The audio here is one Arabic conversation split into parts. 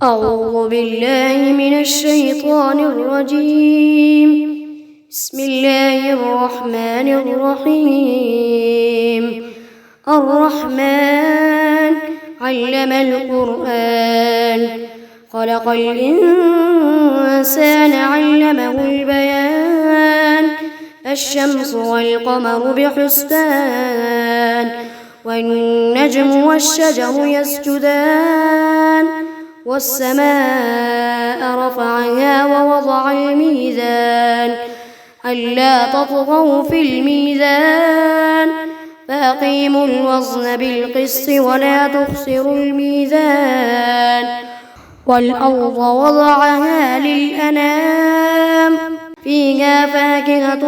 أعوذ بالله من الشيطان الرجيم. بسم الله الرحمن الرحيم. الرحمن علم القرآن، خلق الإنسان علمه البيان. الشمس والقمر بحسبان، والنجم والشجر يسجدان. والسماء رفعها ووضع الميزان، ألا تطغوا في الميزان، فأقيموا الوزن بالقسط ولا تخسروا الميزان. والأرض وضعها للأنام، فيها فاكهة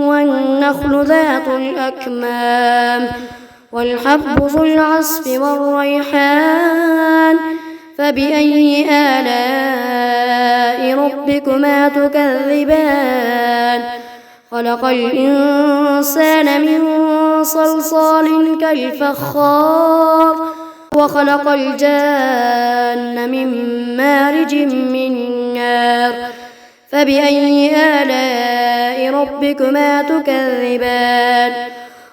والنخل ذات الأكمام، والحب ذو العصف والريحان. فبأي آلاء ربكما تكذبان؟ خلق الإنسان من صلصال كالفخار، وخلق الجان من مارج من نار. فبأي آلاء ربكما تكذبان؟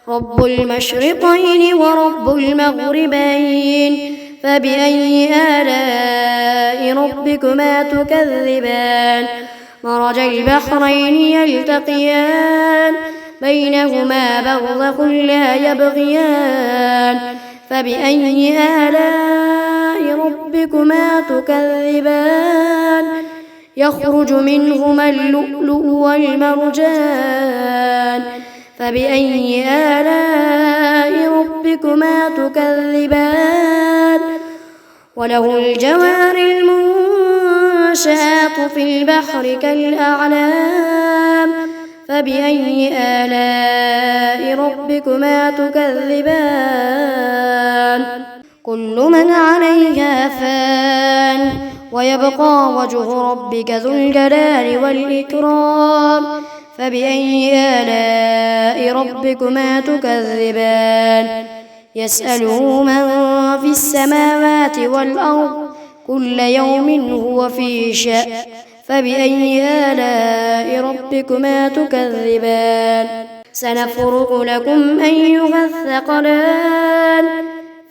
رب المشرقين ورب المغربين. فبأي آلاء ربكما تكذبان؟ مرج البحرين يلتقيان، بينهما برزخ لا يبغيان. فبأي آلاء ربكما تكذبان؟ يخرج منهما اللؤلؤ والمرجان. فبأي آلاء ربكما تكذبان؟ وله الجوار المنشآت في البحر كالأعلام. فبأي آلاء ربكما تكذبان؟ كل من عليها فان، ويبقى وجه ربك ذو الجلال والإكرام. فبأي آلاء ربكما تكذبان؟ يسأله من في السماوات والأرض، كل يوم هو في شأن. فبأي آلاء ربكما تكذبان؟ سنفرغ لكم أيها الثقلان.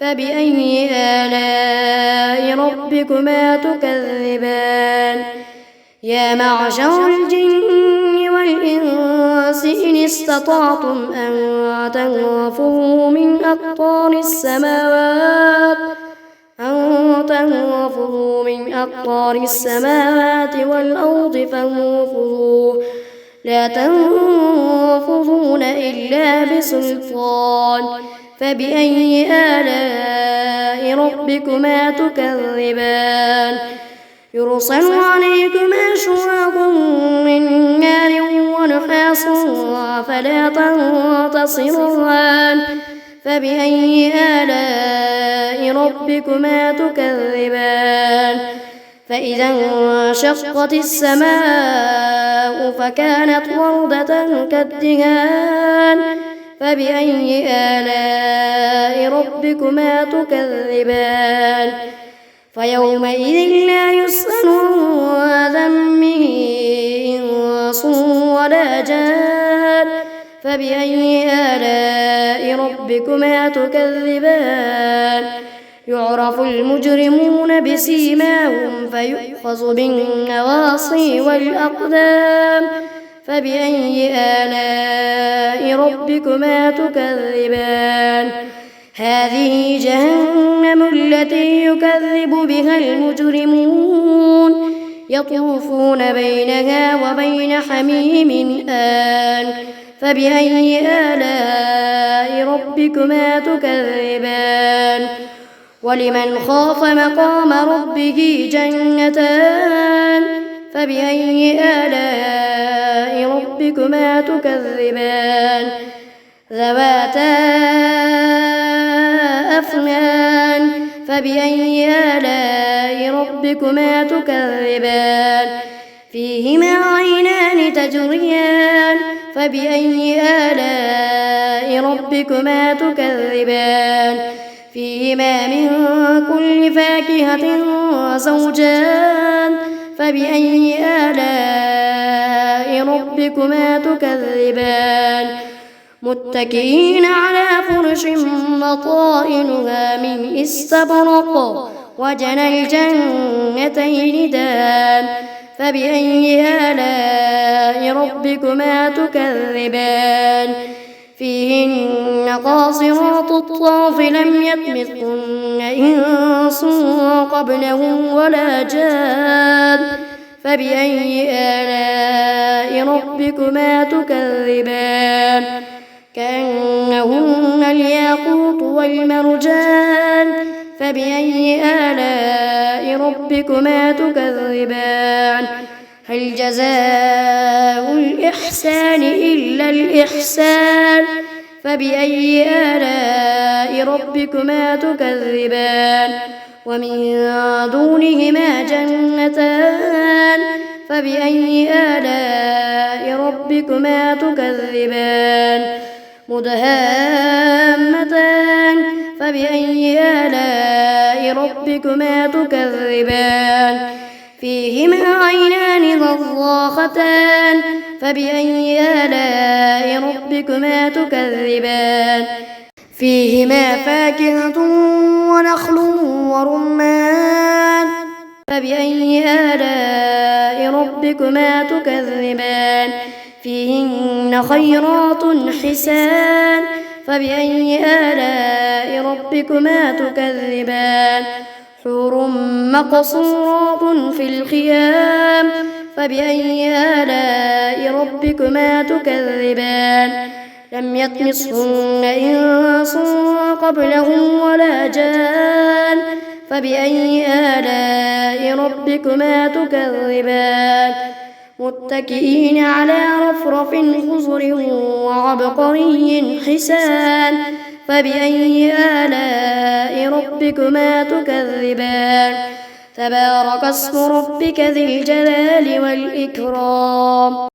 فبأي آلاء ربكما تكذبان؟ يا معشر الجن والإنس إن استطعتم أن تنفذوا من أقطار السماوات والأرض فانفذوا، لا تنفذون إلا بسلطان. فبأي آلاء ربكما تكذبان؟ يرسل عليكما شواظ من نار ونحاس فلا تنتصران. فبأي آلاء ربكما تكذبان؟ فإذا انشقت السماء فكانت وردة كالدهان. فبأي آلاء ربكما تكذبان؟ فيومئذ لا يسأل عن ذنبه إنس ولا جان. فبأي آلاء ربكما تكذبان؟ يعرف المجرمون بسيماهم فيؤخذ بالنواصي والأقدام. فبأي آلاء ربكما تكذبان؟ هذه جهنم التي يكذب بها المجرمون، يطوفون بينها وبين حميم آن. فبأي آلاء ربكما تكذبان؟ ولمن خاف مقام ربه جنتان. فبأي آلاء ربكما تكذبان؟ ذواتا أفنان. فبأي آلاء ربكما تكذبان؟ فيهما عينان تجريان. فبأي آلاء ربكما تكذبان؟ فيهما من كل فاكهة زوجان فبأي آلاء ربكما تكذبان متكئين على فرش بطائنها من استبرق وجنى الجنتين دان فبأي آلاء ربكما تكذبان فيهن قاصرات الطرف لم يطمثهن إنس قبلهم ولا جان فبأي آلاء ربكما تكذبان كأنهن الياقوت والمرجان فبأي آلاء ربكما تكذبان هل جزاء الإحسان إلا الإحسان فبأي آلاء ربكما تكذبان ومن دونهما جنتان فبأي آلاء ربكما تكذبان مدهامتان فبأي آلاء ربكما تكذبان فيهما عينان نضاختان فبأي آلاء ربكما تكذبان فيهما فاكهة ونخل ورمان فبأي آلاء ربكما تكذبان فيهن خيرات حسان فبأي آلاء ربكما تكذبان حور مقصورات في الخيام فبأي آلاء ربكما تكذبان لم يطمثهن إنس قبلهم ولا جان فبأي آلاء ربكما تكذبان متكئين على رفرف خضر وعبقري حسان فبأي آلاء ربكما تكذبان تبارك اسم ربك ذي الجلال والإكرام.